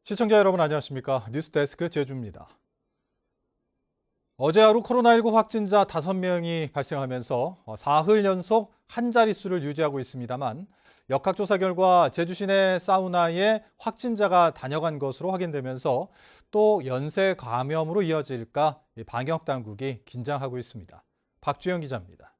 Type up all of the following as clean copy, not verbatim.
시청자 여러분 안녕하십니까? 뉴스데스크 제주입니다. 어제 하루 코로나19 확진자 5명이 발생하면서 사흘 연속 한 자릿수를 유지하고 있습니다만 역학조사 결과 제주 시내 사우나에 확진자가 다녀간 것으로 확인되면서 또 연쇄 감염으로 이어질까 방역 당국이 긴장하고 있습니다. 박주영 기자입니다.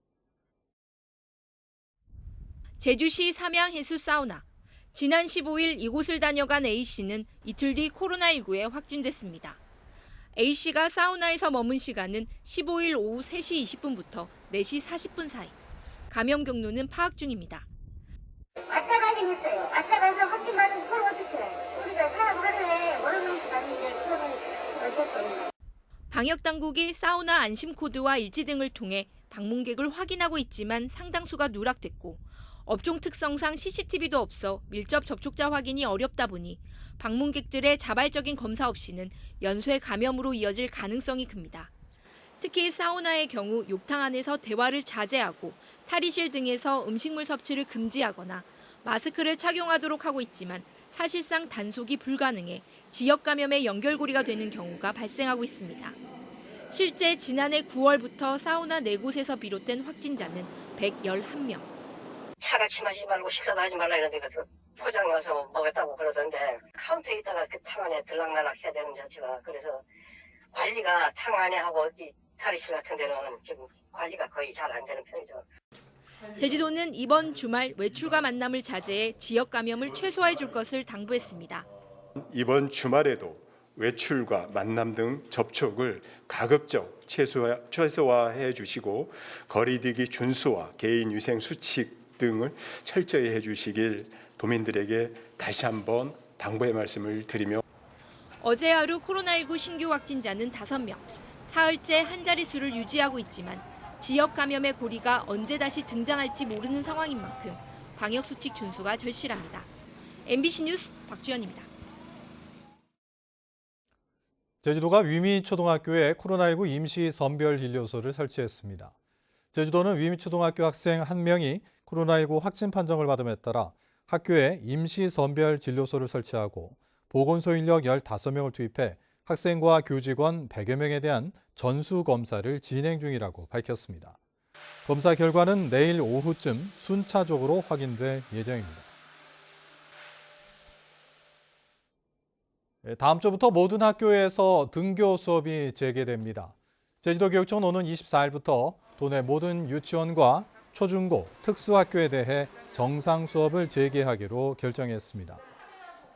제주시 삼양해수 사우나. 지난 15일 이곳을 다녀간 A씨는 이틀 뒤 코로나19에 확진됐습니다. A씨가 사우나에서 머문 시간은 15일 오후 3시 20분부터 4시 40분 사이. 감염 경로는 파악 중입니다. 왔다 가긴 했어요. 왔다 가서 확진 받은 그걸 어떻게 해? 우리가 사람 하루에 여러 명씩 갔는데 그거는 어쩔 수 없는. 방역 당국이 사우나 안심 코드와 일지 등을 통해 방문객을 확인하고 있지만 상당수가 누락됐고 업종 특성상 CCTV도 없어 밀접 접촉자 확인이 어렵다 보니 방문객들의 자발적인 검사 없이는 연쇄 감염으로 이어질 가능성이 큽니다. 특히 사우나의 경우 욕탕 안에서 대화를 자제하고 탈의실 등에서 음식물 섭취를 금지하거나 마스크를 착용하도록 하고 있지만 사실상 단속이 불가능해 지역 감염의 연결고리가 되는 경우가 발생하고 있습니다. 실제 지난해 9월부터 사우나 4곳에서 비롯된 확진자는 111명. 차같이 마시지 말고 식사도 하지 말라 이런 데가 포장해 와서 먹었다고 그러던데 카운터에 있다가 그 탕 안에 들락날락 해야 되는 자체가 그래서 관리가 탕 안에 하고 이 탈의실 같은 데는 지금 관리가 거의 잘 안 되는 편이죠. 제주도는 이번 주말 외출과 만남을 자제해 지역 감염을 최소화해 줄 것을 당부했습니다. 이번 주말에도 외출과 만남 등 접촉을 가급적 최소화해 주시고 거리두기 준수와 개인 위생 수칙 등을 철저히 해주시길 도민들에게 다시 한번 당부의 말씀을 드리며 어제 하루 코로나19 신규 확진자는 5명, 사흘째 한 자릿수를 유지하고 있지만 지역 감염의 고리가 언제 다시 등장할지 모르는 상황인 만큼 방역수칙 준수가 절실합니다. MBC 뉴스 박주연입니다. 제주도가 위미초등학교에 코로나19 임시 선별진료소를 설치했습니다. 제주도는 위미초등학교 학생 1명이 코로나19 확진 판정을 받음에 따라 학교에 임시 선별진료소를 설치하고 보건소 인력 15명을 투입해 학생과 교직원 100여 명에 대한 전수검사를 진행 중이라고 밝혔습니다. 검사 결과는 내일 오후쯤 순차적으로 확인될 예정입니다. 다음 주부터 모든 학교에서 등교 수업이 재개됩니다. 제주도교육청은 오는 24일부터 도내 모든 유치원과 초중고, 특수학교에 대해 정상 수업을 재개하기로 결정했습니다.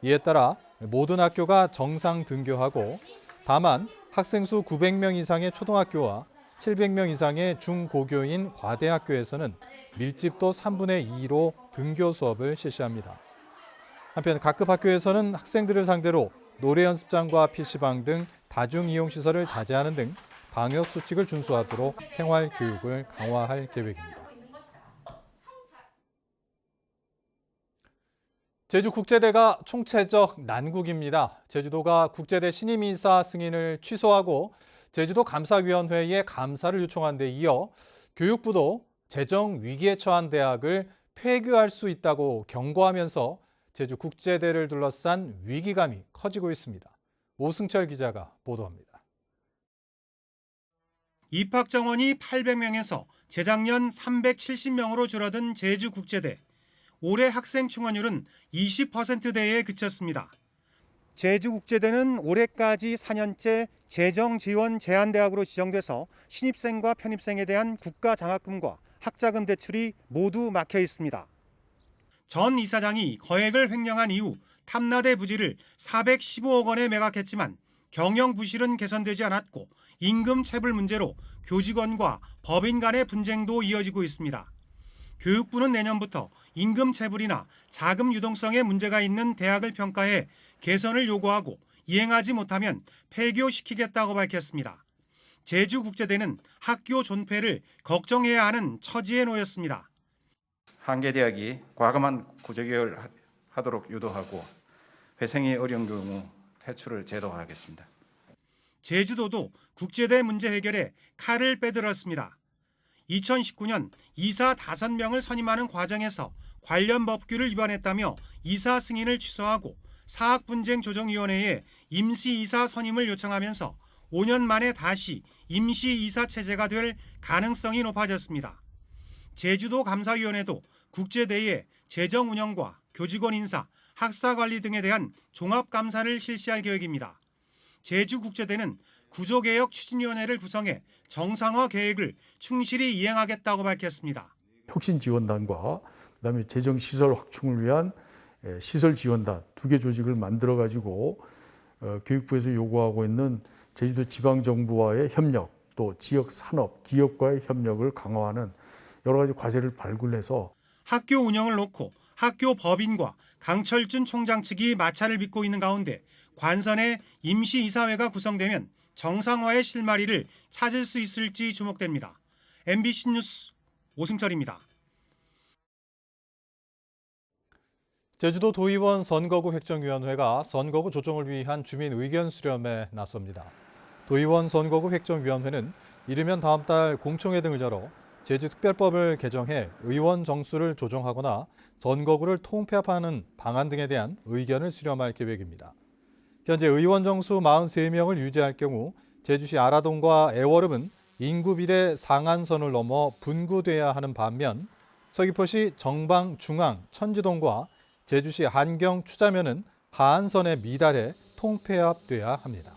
이에 따라 모든 학교가 정상 등교하고 다만 학생 수 900명 이상의 초등학교와 700명 이상의 중고교인 과대학교에서는 밀집도 3분의 2로 등교 수업을 실시합니다. 한편 각급 학교에서는 학생들을 상대로 노래 연습장과 PC방 등 다중이용시설을 자제하는 등 방역수칙을 준수하도록 생활교육을 강화할 계획입니다. 제주국제대가 총체적 난국입니다. 제주도가 국제대 신임이사 승인을 취소하고 제주도 감사위원회에 감사를 요청한 데 이어 교육부도 재정 위기에 처한 대학을 폐교할 수 있다고 경고하면서 제주국제대를 둘러싼 위기감이 커지고 있습니다. 오승철 기자가 보도합니다. 입학 정원이 800명에서 재작년 370명으로 줄어든 제주국제대. 올해 학생 충원율은 20%대에 그쳤습니다. 제주국제대는 올해까지 4년째 재정 지원 제한대학으로 지정돼서 신입생과 편입생에 대한 국가 장학금과 학자금 대출이 모두 막혀 있습니다. 전 이사장이 거액을 횡령한 이후 탐나대 부지를 415억 원에 매각했지만 경영 부실은 개선되지 않았고 임금 체불 문제로 교직원과 법인 간의 분쟁도 이어지고 있습니다. 교육부는 내년부터 임금 체불이나 자금 유동성에 문제가 있는 대학을 평가해 개선을 요구하고 이행하지 못하면 폐교시키겠다고 밝혔습니다. 제주국제대는 학교 존폐를 걱정해야 하는 처지에 놓였습니다. 한 개 대학이 과감한 구조개혁을 하도록 유도하고 회생이 어려운 경우 퇴출을 제도화하겠습니다. 제주도도 국제대 문제 해결에 칼을 빼들었습니다. 2019년 이사 5명을 선임하는 과정에서 관련 법규를 위반했다며 이사 승인을 취소하고 사학분쟁조정위원회에 임시이사 선임을 요청하면서 5년 만에 다시 임시이사 체제가 될 가능성이 높아졌습니다. 제주도 감사위원회도 국제대회 재정 운영과 교직원 인사, 학사 관리 등에 대한 종합감사를 실시할 계획입니다. 제주국제대는 구조개혁 추진위원회를 구성해 정상화 계획을 충실히 이행하겠다고 밝혔습니다. 혁신지원단과 그다음에 재정시설 확충을 위한 시설지원단 2개 조직을 만들어 가지고 교육부에서 요구하고 있는 제주도 지방정부와의 협력, 또 지역 산업, 기업과의 협력을 강화하는 여러 가지 과제를 발굴해서 학교 운영을 놓고 학교 법인과 강철준 총장 측이 마찰을 빚고 있는 가운데 관선에 임시이사회가 구성되면 정상화의 실마리를 찾을 수 있을지 주목됩니다. MBC 뉴스 오승철입니다. 제주도 도의원 선거구 획정위원회가 선거구 조정을 위한 주민 의견 수렴에 나섭니다. 도의원 선거구 획정위원회는 이르면 다음 달 공청회 등을 열어 제주특별법을 개정해 의원 정수를 조정하거나 선거구를 통폐합하는 방안 등에 대한 의견을 수렴할 계획입니다. 현재 의원 정수 43명을 유지할 경우 제주시 아라동과 애월읍은 인구 비례 상한선을 넘어 분구돼야 하는 반면 서귀포시 정방, 중앙, 천지동과 제주시 한경, 추자면은 하한선에 미달해 통폐합돼야 합니다.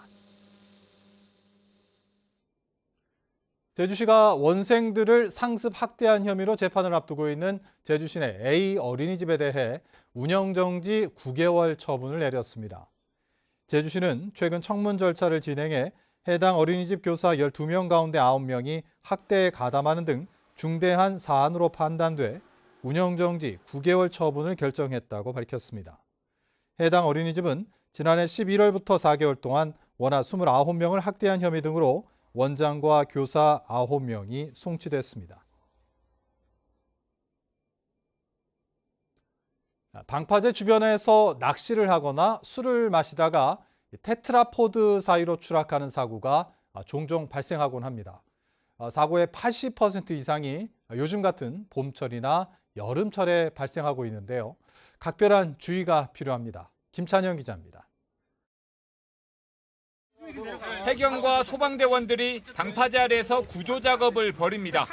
제주시가 원생들을 상습 학대한 혐의로 재판을 앞두고 있는 제주시 내 A 어린이집에 대해 운영정지 9개월 처분을 내렸습니다. 제주시는 최근 청문 절차를 진행해 해당 어린이집 교사 12명 가운데 9명이 학대에 가담하는 등 중대한 사안으로 판단돼 운영정지 9개월 처분을 결정했다고 밝혔습니다. 해당 어린이집은 지난해 11월부터 4개월 동안 원아 29명을 학대한 혐의 등으로 원장과 교사 9명이 송치됐습니다. 방파제 주변에서 낚시를 하거나 술을 마시다가 테트라포드 사이로 추락하는 사고가 종종 발생하곤 합니다. 사고의 80% 이상이 요즘 같은 봄철이나 여름철에 발생하고 있는데요. 각별한 주의가 필요합니다. 김찬영 기자입니다. 해경과 소방대원들이 방파제 아래에서 구조 작업을 벌입니다.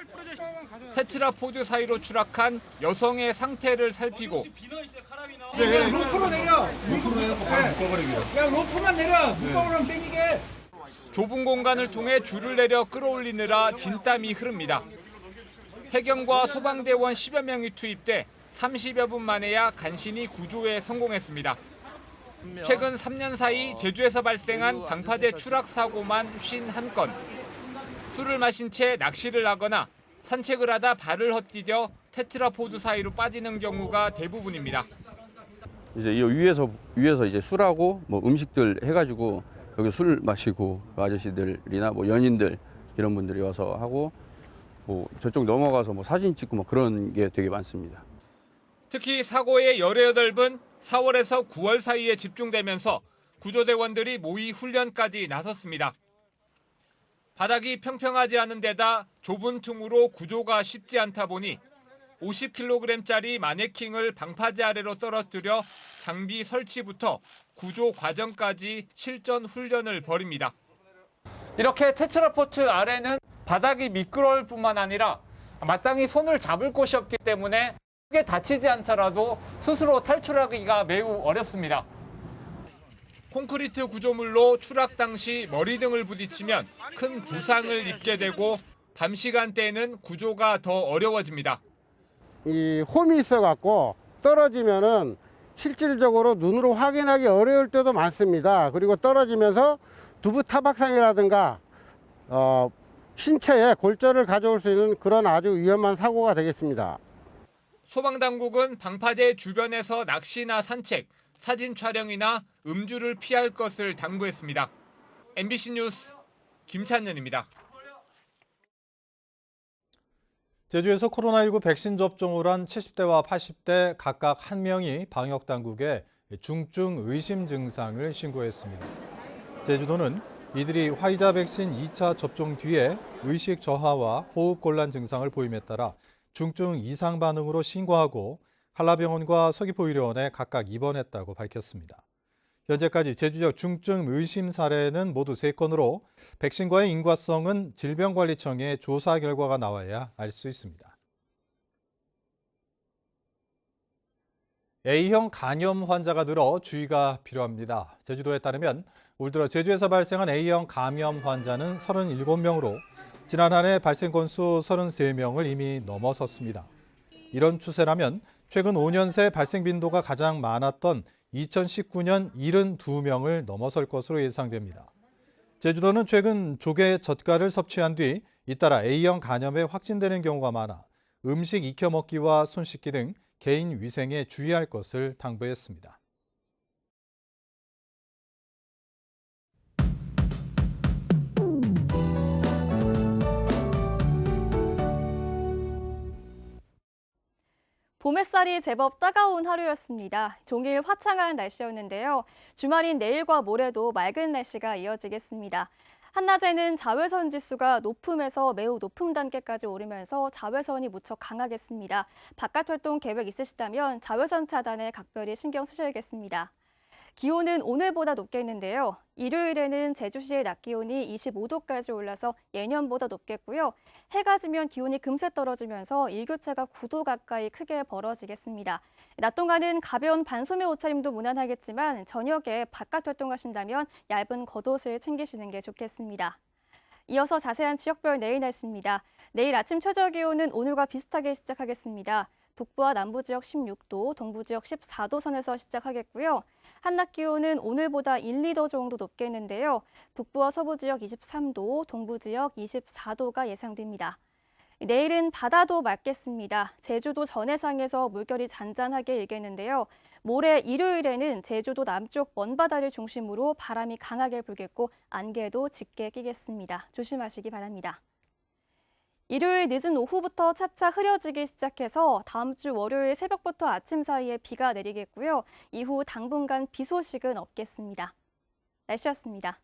테트라포드 사이로 추락한 여성의 상태를 살피고 로프로 내려. 그냥 로프만 내려. 묶어버리면 땡기게. 좁은 공간을 통해 줄을 내려 끌어올리느라 진땀이 흐릅니다. 해경과 소방대원 10여 명이 투입돼 30여 분 만에야 간신히 구조에 성공했습니다. 최근 3년 사이 제주에서 발생한 방파제 추락 사고만 51건. 술을 마신 채 낚시를 하거나 산책을 하다 발을 헛디뎌 테트라포드 사이로 빠지는 경우가 대부분입니다. 이제 이 위에서 이제 술하고 뭐 음식들 해가지고 여기 술 마시고 아저씨들이나 뭐 연인들 이런 분들이 와서 하고 뭐 저쪽 넘어가서 뭐 사진 찍고 뭐 그런 게 되게 많습니다. 특히 사고의 18분 4월에서 9월 사이에 집중되면서 구조대원들이 모의 훈련까지 나섰습니다. 바닥이 평평하지 않은 데다 좁은 틈으로 구조가 쉽지 않다 보니 50kg짜리 마네킹을 방파제 아래로 떨어뜨려 장비 설치부터 구조 과정까지 실전 훈련을 벌입니다. 이렇게 테트라포트 아래는 바닥이 미끄러울 뿐만 아니라 마땅히 손을 잡을 곳이 없기 때문에 크게 다치지 않더라도 스스로 탈출하기가 매우 어렵습니다. 콘크리트 구조물로 추락 당시 머리 등을 부딪히면 큰 부상을 입게 되고 밤 시간대에는 구조가 더 어려워집니다. 이 홈이 있어갖고 떨어지면은 실질적으로 눈으로 확인하기 어려울 때도 많습니다. 그리고 떨어지면서 두부 타박상이라든가 신체에 골절을 가져올 수 있는 그런 아주 위험한 사고가 되겠습니다. 소방당국은 방파제 주변에서 낚시나 산책, 사진 촬영이나 음주를 피할 것을 당부했습니다. MBC 뉴스 김찬현입니다. 제주에서 코로나19 백신 접종을 한 70대와 80대 각각 1명이 방역당국에 중증 의심 증상을 신고했습니다. 제주도는 이들이 화이자 백신 2차 접종 뒤에 의식 저하와 호흡곤란 증상을 보임에 따라 중증 이상 반응으로 신고하고 한라병원과 서귀포의료원에 각각 입원했다고 밝혔습니다. 현재까지 제주지역 중증 의심 사례는 모두 3건으로 백신과의 인과성은 질병관리청의 조사 결과가 나와야 알 수 있습니다. A형 간염 환자가 늘어 주의가 필요합니다. 제주도에 따르면 올 들어 제주에서 발생한 A형 감염 환자는 37명으로 지난 한 해 발생 건수 33명을 이미 넘어섰습니다. 이런 추세라면 최근 5년 새 발생 빈도가 가장 많았던 2019년 72명을 넘어설 것으로 예상됩니다. 제주도는 최근 조개 젓갈을 섭취한 뒤 잇따라 A형 간염에 확진되는 경우가 많아 음식 익혀 먹기와 손 씻기 등 개인 위생에 주의할 것을 당부했습니다. 봄 햇살이 제법 따가운 하루였습니다. 종일 화창한 날씨였는데요. 주말인 내일과 모레도 맑은 날씨가 이어지겠습니다. 한낮에는 자외선 지수가 높음에서 매우 높음 단계까지 오르면서 자외선이 무척 강하겠습니다. 바깥 활동 계획 있으시다면 자외선 차단에 각별히 신경 쓰셔야겠습니다. 기온은 오늘보다 높겠는데요. 일요일에는 제주시의 낮 기온이 25도까지 올라서 예년보다 높겠고요. 해가 지면 기온이 금세 떨어지면서 일교차가 9도 가까이 크게 벌어지겠습니다. 낮 동안은 가벼운 반소매 옷차림도 무난하겠지만 저녁에 바깥 활동하신다면 얇은 겉옷을 챙기시는 게 좋겠습니다. 이어서 자세한 지역별 내일 날씨입니다. 내일 아침 최저 기온은 오늘과 비슷하게 시작하겠습니다. 북부와 남부 지역 16도, 동부 지역 14도 선에서 시작하겠고요. 한낮 기온은 오늘보다 1, 2도 정도 높겠는데요. 북부와 서부 지역 23도, 동부 지역 24도가 예상됩니다. 내일은 바다도 맑겠습니다. 제주도 전해상에서 물결이 잔잔하게 일겠는데요. 모레 일요일에는 제주도 남쪽 먼바다를 중심으로 바람이 강하게 불겠고 안개도 짙게 끼겠습니다. 조심하시기 바랍니다. 일요일 늦은 오후부터 차차 흐려지기 시작해서 다음 주 월요일 새벽부터 아침 사이에 비가 내리겠고요. 이후 당분간 비 소식은 없겠습니다. 날씨였습니다.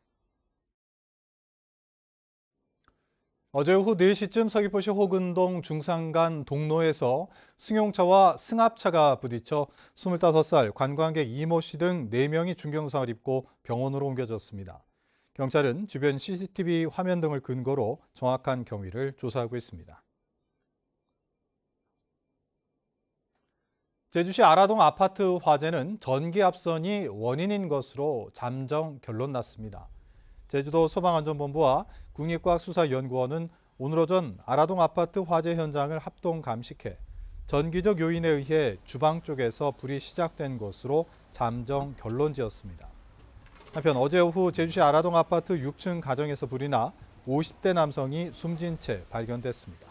어제 오후 4시쯤 서귀포시 호근동 중산간 동로에서 승용차와 승합차가 부딪혀 25살 관광객 이모 씨 등 4명이 중경상을 입고 병원으로 옮겨졌습니다. 경찰은 주변 CCTV 화면 등을 근거로 정확한 경위를 조사하고 있습니다. 제주시 아라동 아파트 화재는 전기 합선이 원인인 것으로 잠정 결론 났습니다. 제주도 소방안전본부와 국립과학수사연구원은 오늘 오전 아라동 아파트 화재 현장을 합동 감식해 전기적 요인에 의해 주방 쪽에서 불이 시작된 것으로 잠정 결론 지었습니다. 한편 어제 오후 제주시 아라동 아파트 6층 가정에서 불이 나 50대 남성이 숨진 채 발견됐습니다.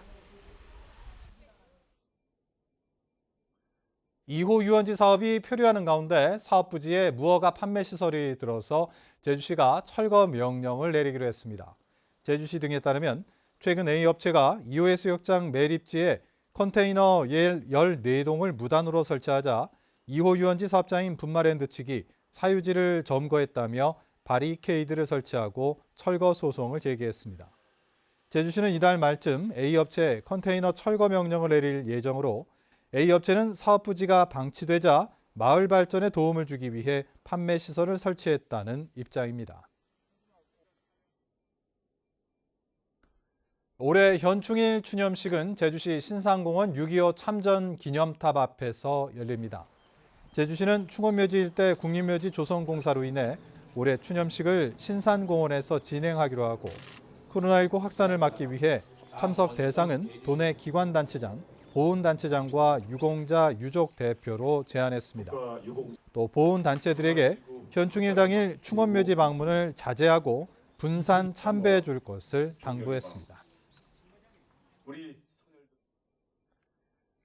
2호 유원지 사업이 표류하는 가운데 사업 부지에 무허가 판매 시설이 들어서 제주시가 철거 명령을 내리기로 했습니다. 제주시 등에 따르면 최근 A업체가 2호 해수욕장 매립지에 컨테이너 14동을 무단으로 설치하자 2호 유원지 사업자인 분마랜드 측이 사유지를 점거했다며 바리케이드를 설치하고 철거 소송을 제기했습니다. 제주시는 이달 말쯤 A업체에 컨테이너 철거 명령을 내릴 예정으로 A업체는 사업 부지가 방치되자 마을 발전에 도움을 주기 위해 판매 시설을 설치했다는 입장입니다. 올해 현충일 추념식은 제주시 신산공원 6.25 참전 기념탑 앞에서 열립니다. 제주시는 충원묘지 일대 국립묘지 조성공사로 인해 올해 추념식을 신산공원에서 진행하기로 하고 코로나19 확산을 막기 위해 참석 대상은 도내 기관단체장, 보훈단체장과 유공자 유족 대표로 제한했습니다. 또 보훈단체들에게 현충일 당일 충원묘지 방문을 자제하고 분산 참배해 줄 것을 당부했습니다.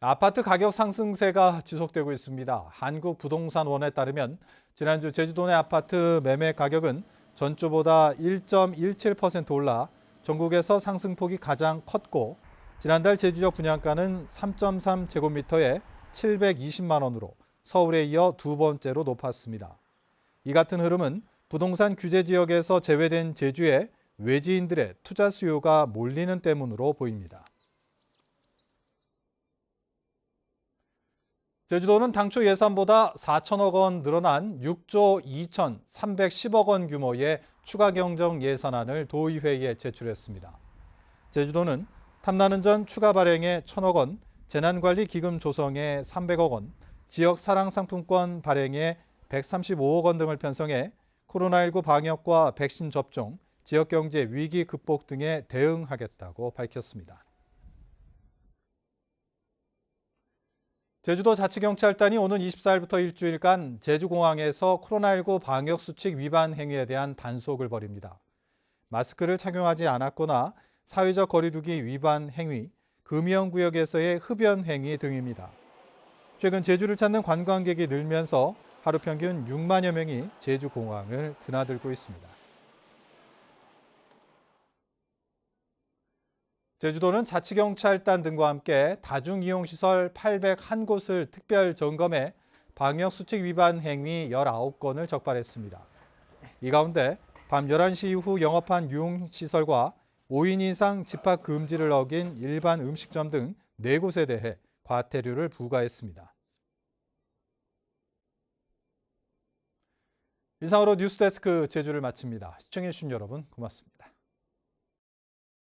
아파트 가격 상승세가 지속되고 있습니다. 한국부동산원에 따르면 지난주 제주도 내 아파트 매매 가격은 전주보다 1.17% 올라 전국에서 상승폭이 가장 컸고 지난달 제주지역 분양가는 3.3제곱미터에 720만 원으로 서울에 이어 두 번째로 높았습니다. 이 같은 흐름은 부동산 규제 지역에서 제외된 제주에 외지인들의 투자 수요가 몰리는 때문으로 보입니다. 제주도는 당초 예산보다 4천억 원 늘어난 6조 2,310억 원 규모의 추가 경정 예산안을 도의회에 제출했습니다. 제주도는 탐나는 전 추가 발행에 1,000억 원, 재난관리 기금 조성에 300억 원, 지역 사랑 상품권 발행에 135억 원 등을 편성해 코로나19 방역과 백신 접종, 지역경제 위기 극복 등에 대응하겠다고 밝혔습니다. 제주도 자치경찰단이 오는 24일부터 일주일간 제주공항에서 코로나19 방역수칙 위반 행위에 대한 단속을 벌입니다. 마스크를 착용하지 않았거나 사회적 거리두기 위반 행위, 금연구역에서의 흡연 행위 등입니다. 최근 제주를 찾는 관광객이 늘면서 하루 평균 6만여 명이 제주공항을 드나들고 있습니다. 제주도는 자치경찰단 등과 함께 다중이용시설 801곳을 특별 점검해 방역수칙 위반 행위 19건을 적발했습니다. 이 가운데 밤 11시 이후 영업한 유흥시설과 5인 이상 집합 금지를 어긴 일반 음식점 등 4곳에 대해 과태료를 부과했습니다. 이상으로 뉴스데스크 제주를 마칩니다. 시청해주신 여러분 고맙습니다.